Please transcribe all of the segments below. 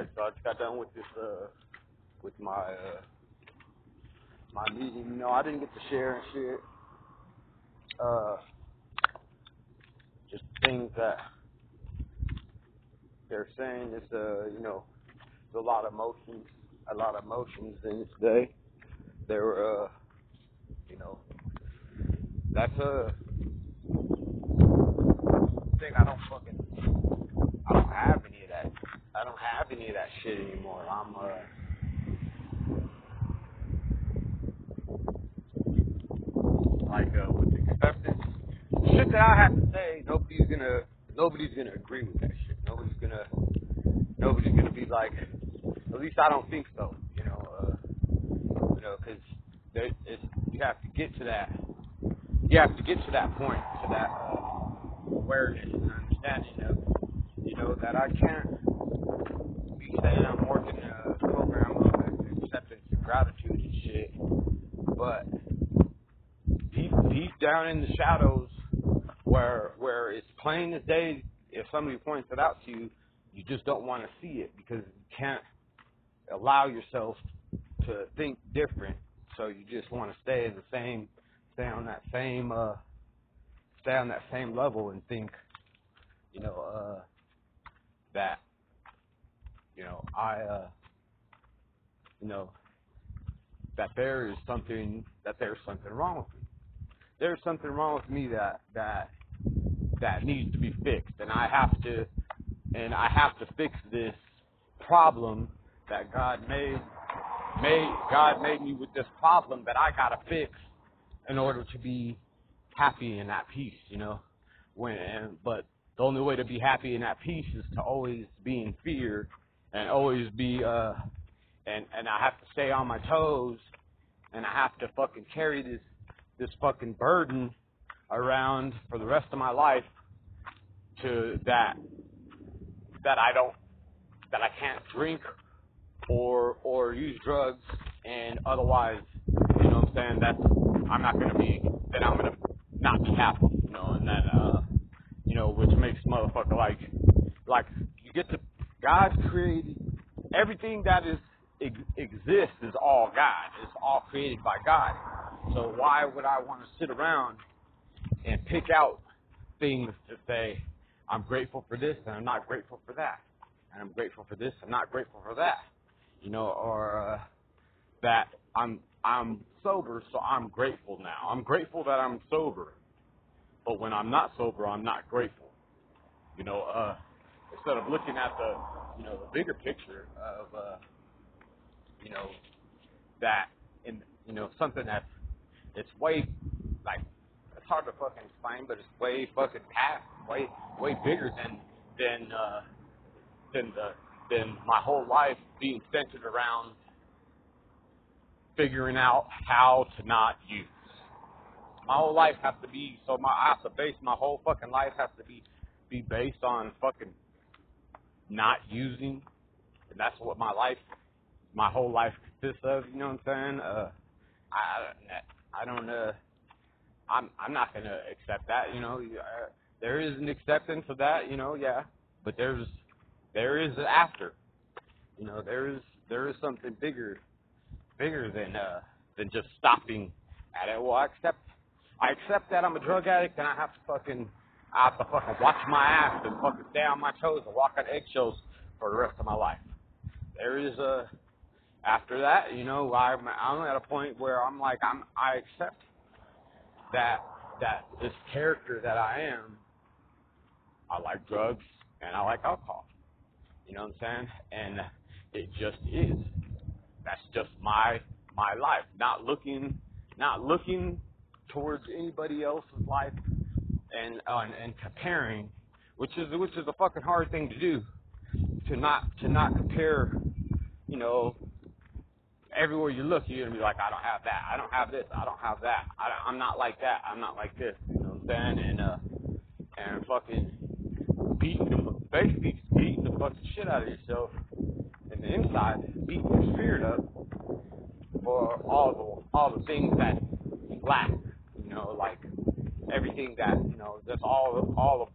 Alright, so I just got done with this, with my meeting. You know, I didn't get to share and shit. Just things that they're saying. It's, you know, there's a lot of emotions in this day. There were, you know, that's a thing. I don't have any of that. I don't have any of that shit anymore. I'm, with acceptance, shit that I have to say, nobody's gonna agree with that shit. Nobody's gonna be like, at least I don't think so. Because you have to get to that. You have to get to that point, to that awareness and understanding of, that I can't be saying I'm working a program of acceptance and gratitude and shit, but deep down in the shadows, where it's plain as day, if somebody points it out to you, you just don't want to see it because you can't allow yourself to think different. So you just want to stay on that same level and think, that, that there's something wrong with me. There's something wrong with me that needs to be fixed, and I have to fix this problem that God made me with this problem that I gotta fix in order to be happy and at peace, but the only way to be happy and at peace is to always be in fear and always be and I have to stay on my toes, and I have to fucking carry this fucking burden around for the rest of my life to that I can't drink or use drugs, and otherwise, what I'm saying, I'm gonna not be happy, and then which makes motherfucker like you get to, God's created everything that exists is all God. It's all created by God. So why would I want to sit around and pick out things to say, I'm grateful for this and I'm not grateful for that, and I'm grateful for this and not grateful for that, or that I'm sober, so I'm grateful now. I'm grateful that I'm sober, but when I'm not sober, I'm not grateful. Instead of looking at the bigger picture of that in something that's, it's way, like, it's hard to fucking explain, but it's way fucking past, way bigger than my whole life being centered around figuring out how to not use. My whole life has to be, I have to base my whole fucking life has to be based on fucking not using, and that's what my whole life consists of. You know what I'm saying? I don't. I'm not gonna accept that. There is an acceptance of that. Yeah, but there is an after. There is something bigger than just stopping at it. Well, I accept that I'm a drug addict, and I have to fucking watch my ass and fucking stay on my toes and walk on eggshells for the rest of my life. There is after that, I'm at a point where I'm like, I accept that this character that I am, I like drugs and I like alcohol. You know what I'm saying? And it just is. That's just my life. Not looking towards anybody else's life and comparing, which is a fucking hard thing to do. To not compare, everywhere you look, you're gonna be like, I don't have that, I don't have this, I don't have that, I'm not like that, I'm not like this. You know what I'm saying? And fucking basically just beating the fucking shit out of yourself in the inside, beating your spirit up for all the things that you lack. Like everything that that's all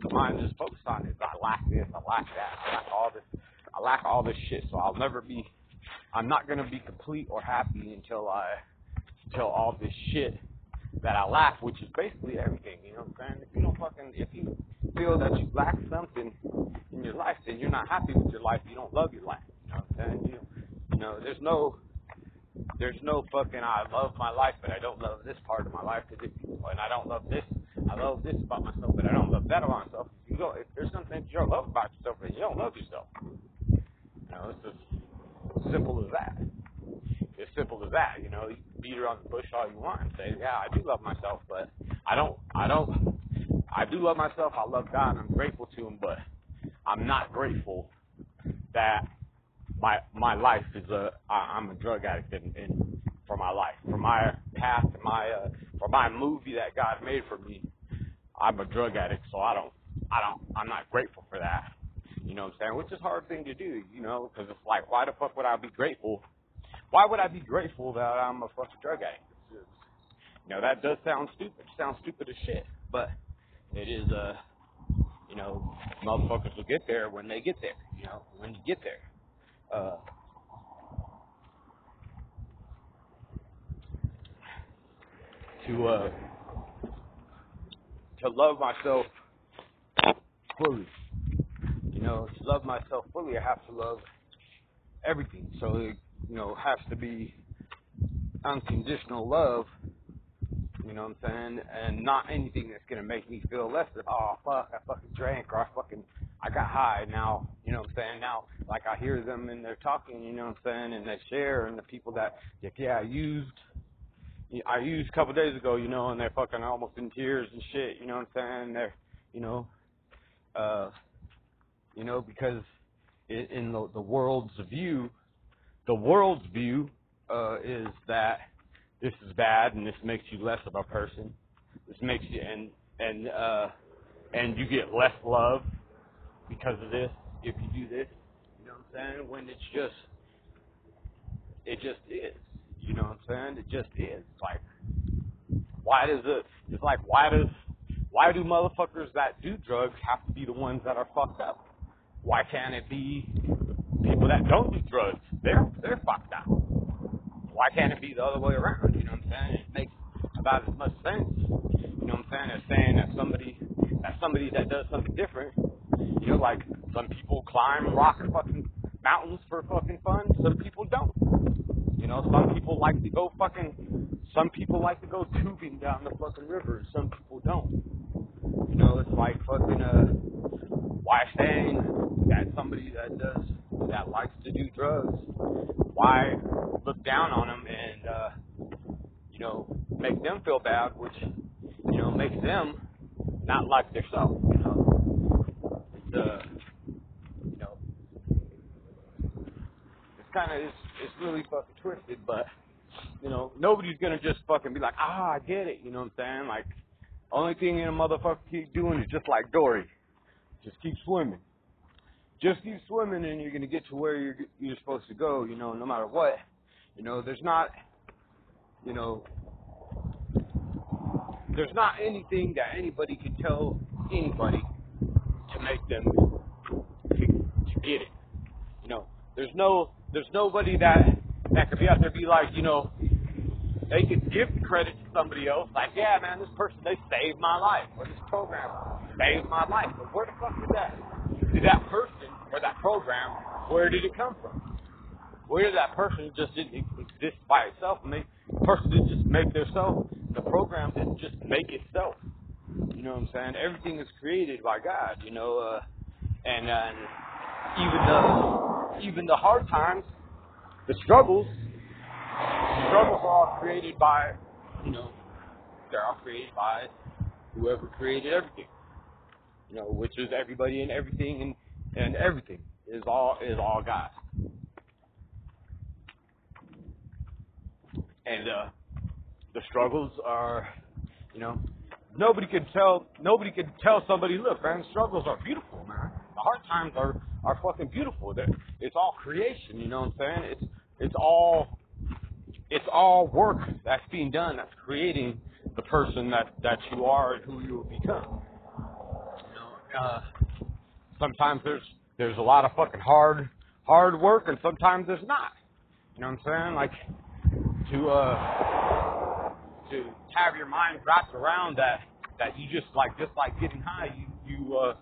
the mind is focused on is I lack this, I lack that, I lack all this. I lack all this shit, so I'm not gonna be complete or happy until all this shit that I lack, which is basically everything, you know what I'm saying? If you feel that you lack something in your life, then you're not happy with your life. You don't love your life, you know what I'm saying? There's no fucking, I love my life, but I don't love this part of my life, and I don't love this. I love this about myself, but I don't love that about myself. If there's something you don't love about yourself, then you don't love yourself. It's just simple as that. It's simple as that. You can beat around the bush all you want and say, yeah, I do love myself, but I do love myself. I love God, and I'm grateful to Him, but I'm not grateful that my life is I'm a drug addict and for my life, for my path, for my movie that God made for me. I'm a drug addict, so I'm not grateful for that. You know what I'm saying? Which is a hard thing to do, because it's like, why the fuck would I be grateful? Why would I be grateful that I'm a fucking drug addict? That does sound stupid. It sounds stupid as shit, but it is, motherfuckers will get there when they get there, when you get there. To love myself fully. To love myself fully, I have to love everything. So it, has to be unconditional love, you know what I'm saying? And not anything that's going to make me feel less than, oh, fuck, I fucking drank, or I got high now, you know what I'm saying? Now, like, I hear them and they're talking, you know what I'm saying? And they share, and the people that, I used a couple of days ago, and they're fucking almost in tears and shit, you know what I'm saying? They're, because in the world's view, is that this is bad and this makes you less of a person. This makes you, and you get less love because of this if you do this, you know what I'm saying? When it just is, you know what I'm saying? It just is. Like, why do motherfuckers that do drugs have to be the ones that are fucked up? Why can't it be people that don't do drugs? They're fucked up. Why can't it be the other way around? You know what I'm saying? It makes about as much sense, you know what I'm saying, as saying that somebody that does something different, like some people climb rock fucking mountains for fucking fun, some people don't. Some people like to go tubing down the fucking river, and some people don't. It's like fucking why saying that somebody that likes to do drugs, why look down on them and make them feel bad, which makes them not like themselves. It's really fucking twisted, but nobody's gonna just fucking be like, I get it, you know what I'm saying? Like, only thing a motherfucker keep doing is just like Dory, just keep swimming. Just keep swimming, and you're gonna get to where you're supposed to go. No matter what. There's not anything that anybody can tell anybody to make them to get it. There's nobody that could be out there be like, they could give the credit to somebody else. Like, yeah, man, this person, they saved my life, or this program saved my life. But where the fuck did that person or that program, where did it come from? Where did that person just didn't exist by itself, and the person didn't just make themselves. The program didn't just make itself. You know what I'm saying? Everything is created by God. And even the hard times, the struggles are all created by, they're all created by whoever created everything. Which is everybody and everything, and everything is all God. And the struggles are, nobody could tell somebody, look, man, struggles are beautiful, man. The hard times are fucking beautiful. It's all creation, you know what I'm saying? It's all work that's being done, that's creating the person that you are and who you will become. Sometimes there's a lot of fucking hard hard work, and sometimes it's not. You know what I'm saying? Like to have your mind wrapped around that you just like getting high. You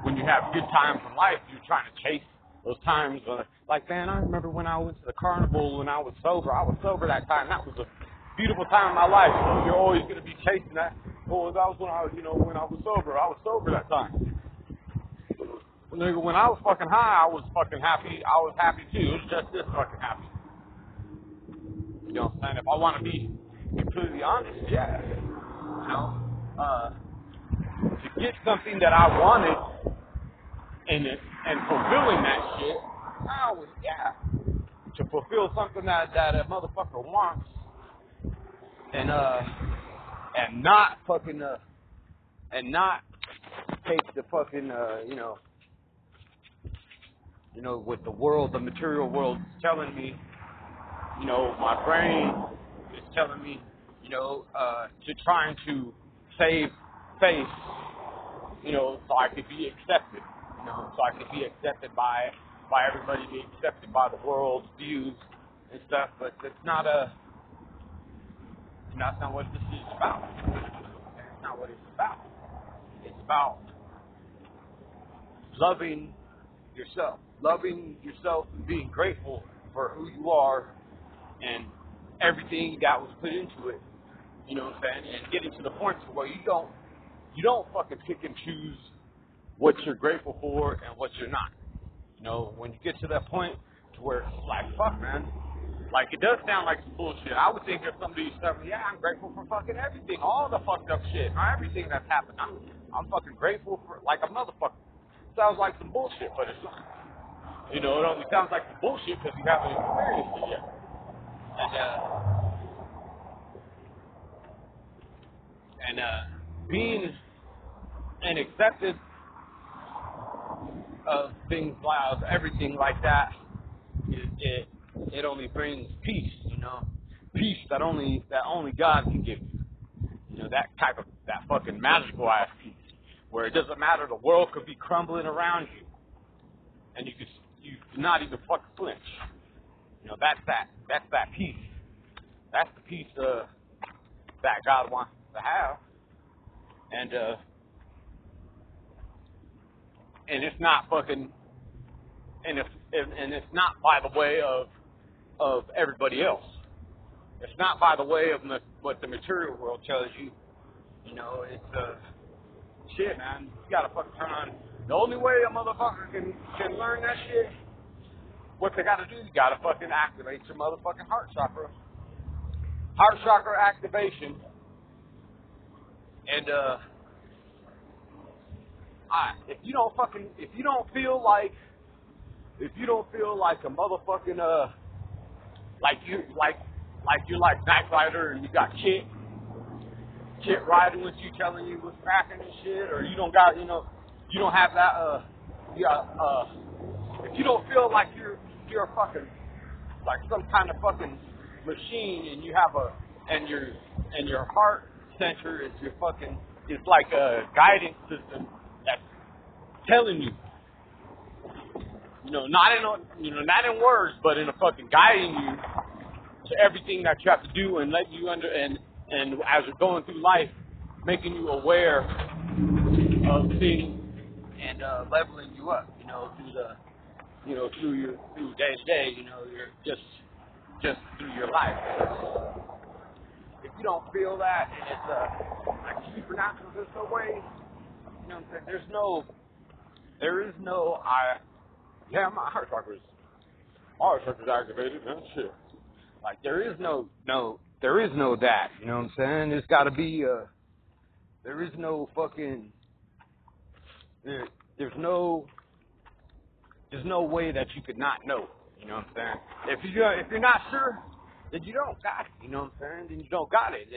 when you have good times in life, you're trying to chase those times. Like, man, I remember when I went to the carnival when I was sober. I was sober that time. That was a beautiful time in my life. So you're always going to be chasing that. Oh, that was when I was, when I was sober. I was sober that time. Nigga, when I was fucking high, I was fucking happy. I was happy too. It was just this fucking happy. You know what I'm saying? If I want to be completely honest, yeah. To get something that I wanted and fulfilling that shit, I was, to fulfill something that a motherfucker wants and not fucking and not take the fucking what the world, the material world is telling me, my brain is telling me, to trying to save face, so I could be accepted, so I could be accepted by everybody, be accepted by the world's views and stuff, but that's not that's not what this is about. That's not what it's about. It's about loving yourself and being grateful for who you are and everything that was put into it. You know what I'm saying? And getting to the point to where you don't fucking pick and choose what you're grateful for and what you're not. When you get to that point to where it's like, fuck, man. Like, it does sound like some bullshit. I would think if somebody said, I'm grateful for fucking everything, all the fucked up shit, everything that's happened. I'm fucking grateful for, like a motherfucker. Sounds like some bullshit, but it's not. It only sounds like some bullshit because you haven't experienced it yet. And being and accepted of things, of everything like that, it only brings peace, peace that only God can give you, that fucking magical ass peace, where it doesn't matter, the world could be crumbling around you, and you not even fucking flinch, that's that peace, that's the peace that God wants to have, and it's not fucking, and it's not by the way of everybody else. It's not by the way of what the material world tells you. It's shit, man. You gotta fucking turn on. The only way a motherfucker can learn that shit, what they gotta do, you gotta fucking activate your motherfucking heart chakra. Heart chakra activation. And if you don't feel like a motherfucking like you're like Knight Rider and you got Kit riding with you, telling you what's cracking and shit, or you don't got you don't have that if you don't feel like you're a fucking like some kind of fucking machine, and you have and your heart center is your fucking, it's like a guidance system that's telling you, not in words, but in a fucking guiding you to everything that you have to do, and letting you and as you're going through life, making you aware of things and leveling you up, through day to day, you're just through your life. If you don't feel that, and it's like supernatural, there's no way, there is no my heart chakra is activated, man, shit. Like, there is no that, you know what I'm saying? There's gotta be, there is no fucking, there's no way that you could not know, you know what I'm saying? If you're not sure, then you don't got it, you know what I'm saying? Then you don't got it.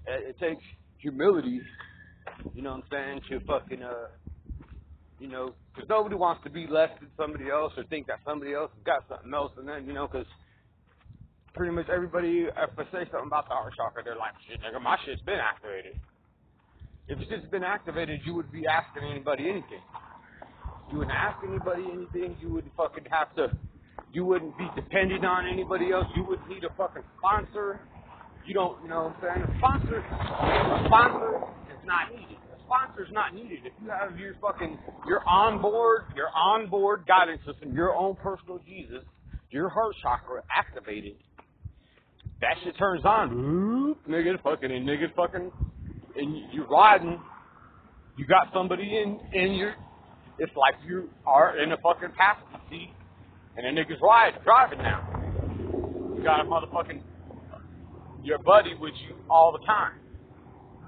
It takes humility, you know what I'm saying, to fucking, because nobody wants to be less than somebody else or think that somebody else has got something else, and then, because pretty much everybody, if I say something about the heart chakra, they're like, shit, nigga, my shit's been activated. If it's just been activated, you would be asking anybody anything. You wouldn't ask anybody anything. You wouldn't fucking have to. You wouldn't be dependent on anybody else. You wouldn't need a fucking sponsor. You don't, you know what I'm saying? A sponsor is not needed. A sponsor is not needed. If you have your onboard guidance system, your own personal Jesus, your heart chakra activated, that shit turns on. Oop, niggas fucking, and you're riding. You got somebody in your, it's like you are in a fucking passenger seat, and a nigga's driving now. You got a motherfucking, your buddy with you all the time,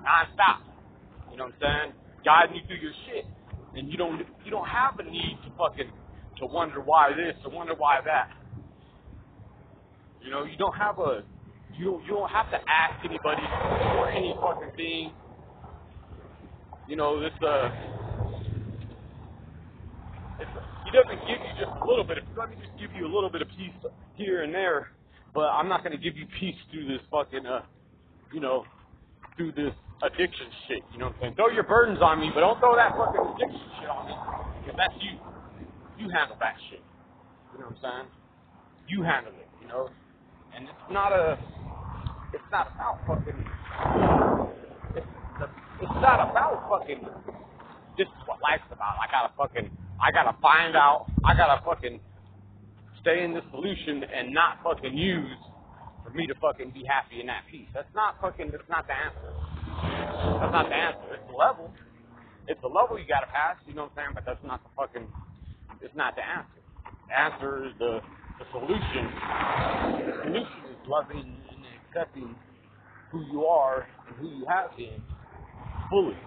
non-stop. You know what I'm saying? Guiding you through your shit, and you don't have a need to wonder why this or wonder why that. You know, you don't have to ask anybody for any fucking thing. You know, he doesn't give you just a little bit. Let me just give you a little bit of peace here and there, but I'm not going to give you peace through this fucking, through this addiction shit. You know what I'm saying? Throw your burdens on me, but don't throw that fucking addiction shit on me, because that's you. You handle that shit. You know what I'm saying? You handle it. You know, and it's not about fucking. It's not about fucking, this is what life's about. I gotta find out, I gotta fucking stay in this solution and not fucking use for me to fucking be happy and at peace. That's not the answer. That's not the answer. It's the level. It's the level you gotta pass, you know what I'm saying? But that's not it's not the answer. The answer is the solution. The solution is loving and accepting who you are and who you have been. Fully.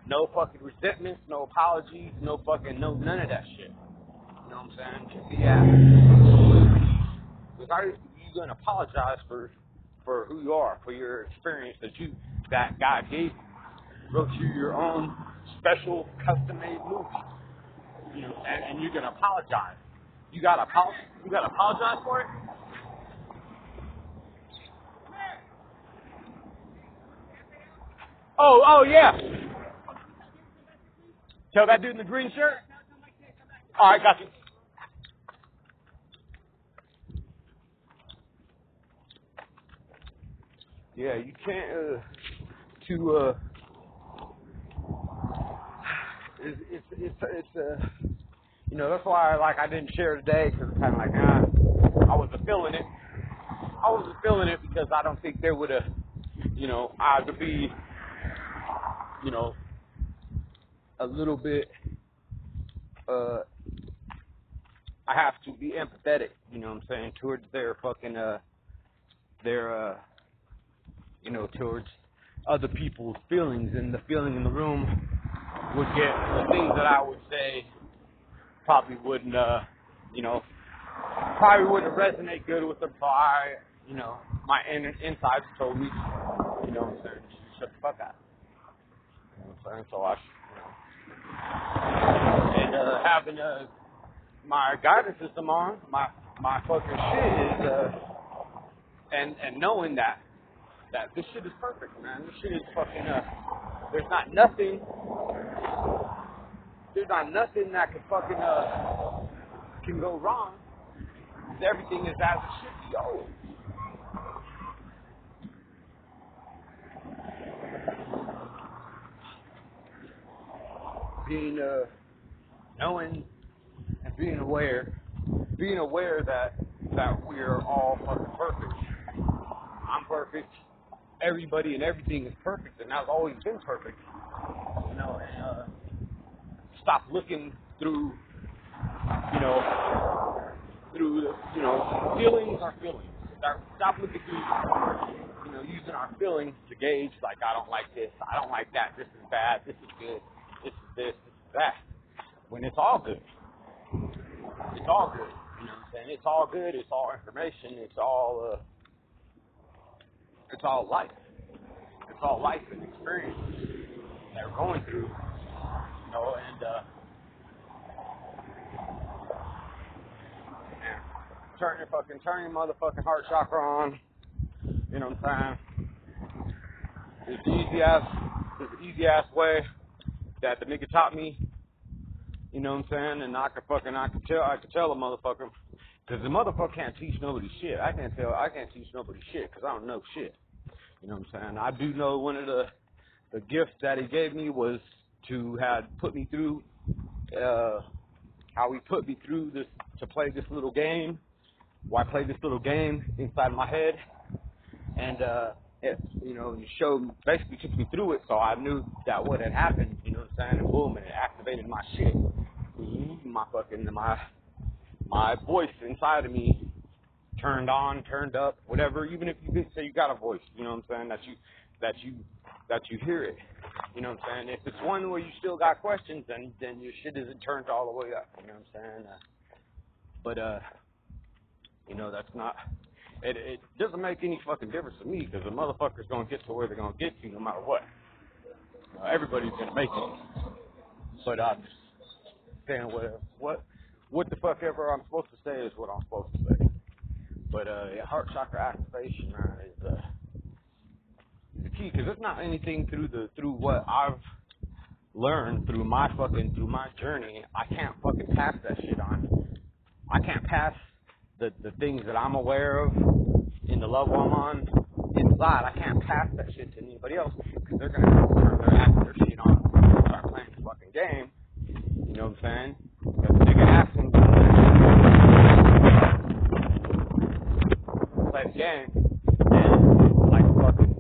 No fucking resentments, no apologies, none of that shit. You know what I'm saying? Just be happy. Because how are you going to apologize for who you are, for your experience that God gave you? Wrote you your own special, custom-made movie. You know, and you're going to apologize. You got to apologize for it? Oh, yeah. Tell that dude in the green shirt? All right, got you. Yeah, you can't, you know, that's why, I didn't share today, because it's kind of like, I wasn't feeling it. I wasn't feeling it because I don't think there would have, I would be, a little bit, I have to be empathetic, you know what I'm saying, towards their fucking, towards other people's feelings, and the feeling in the room would get the things that I would say probably wouldn't, probably wouldn't resonate good with them, so my insides told me, you know what I'm saying, shut the fuck up. You know what I'm saying, so having my guidance system on, my fucking shit is, and knowing that this shit is perfect, man. This shit is fucking, there's not nothing that can fucking, can go wrong. Everything is as it should be always. Being, knowing and being aware that we are all fucking perfect. I'm perfect. Everybody and everything is perfect, and I've always been perfect. And stop looking through, feelings are feelings. Stop looking through, using our feelings to gauge, like, I don't like this, I don't like that, this is bad, this is good, this is this is that. When it's all good. It's all good. You know what I'm saying? It's all good, it's all information, it's all life. It's all life and experience that we're going through, and turn your motherfucking heart chakra on. You know what I'm saying? It's the easy ass way that the nigga taught me You know what I'm saying? And I could tell a motherfucker, because the motherfucker can't teach nobody shit. I can't teach nobody shit because I don't know shit. You know what I'm saying? I do know one of the gifts that he gave me was to had put me through, how he put me through this, to play this little game. Well, I played this little game inside my head, and it, you know, the show basically took me through it, so I knew that what had happened, you know what I'm saying, and boom, and it activated my shit. My voice inside of me turned on, turned up, whatever. Even if you didn't say you got a voice, you know what I'm saying, that you hear it. You know what I'm saying? If it's one where you still got questions, then your shit isn't turned all the way up. You know what I'm saying? But you know, that's not. It doesn't make any fucking difference to me because the motherfucker's gonna get to where they're gonna get to no matter what. Everybody's gonna make it. But I'm just saying what the fuck ever I'm supposed to say is what I'm supposed to say. But yeah, heart chakra activation, man, is the key, because it's not anything through what I've learned through my journey. I can't fucking pass that shit on. I can't pass the things that I'm aware of in the level I'm on inside. I can't pass that shit to anybody else because they're gonna turn their shit on and start playing the fucking game. You know what I'm saying? Because the nigga asks them to play the game, and like fucking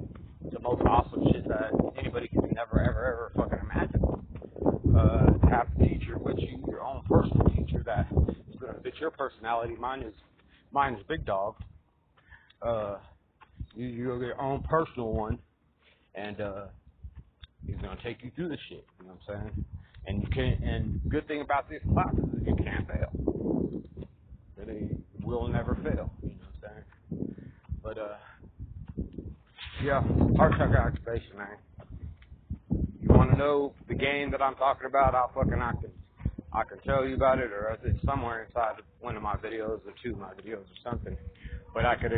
the most awesome shit that anybody could never ever fucking imagine. To have a teacher with you, your own personal teacher that is gonna fit your personality. Mine is Big Dog. You're your own personal one, and he's gonna take you through the shit. You know what I'm saying? And you can't. And good thing about this class is you can't fail. It will never fail. You know what I'm saying? But yeah, heart chakra activation, man. You want to know the game that I'm talking about? I can tell you about it, or it's somewhere inside one of my videos or two of my videos or something. But I could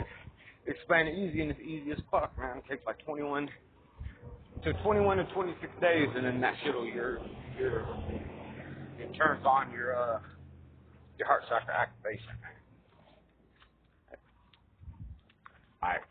explain it easy, and it's easy as fuck, man. It takes like 21 to 26 days, and then that shit'll it turns on your heart chakra activation. All right.